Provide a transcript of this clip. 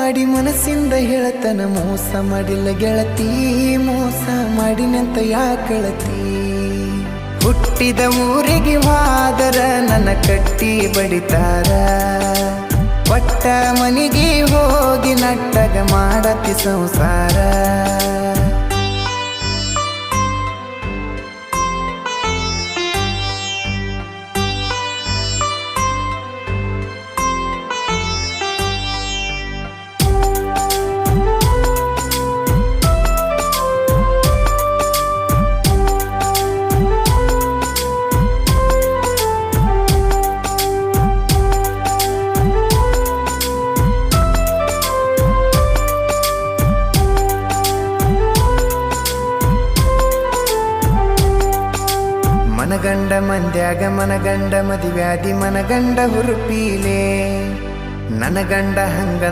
ಮಾಡಿ ಮನಸ್ಸಿಂದ ಹೇಳತನ ಮೋಸ ಮಾಡಿಲ್ಲ ಗೆಳತಿ, ಮೋಸ ಮಾಡಿನಂತ ಯಾಕಳತಿ. ಹುಟ್ಟಿದ ಊರಿಗೆ ಹೋದರ ನನ್ನ ಕಟ್ಟಿ ಬಡಿತಾರ, ಒಟ್ಟ ಮನಿಗೆ ಹೋಗಿ ನಟ್ಟಗ ಮಾಡತಿ ಸಂಸಾರ. ಮನಗಂಡ ಮಂದ್ಯಾಗ ಮನಗಂಡ ಮದಿವ್ಯಾದಿ ಮನಗಂಡ ಹುರುಪೀಲೆ, ನನ್ನ ಗಂಡ ಹಂಗ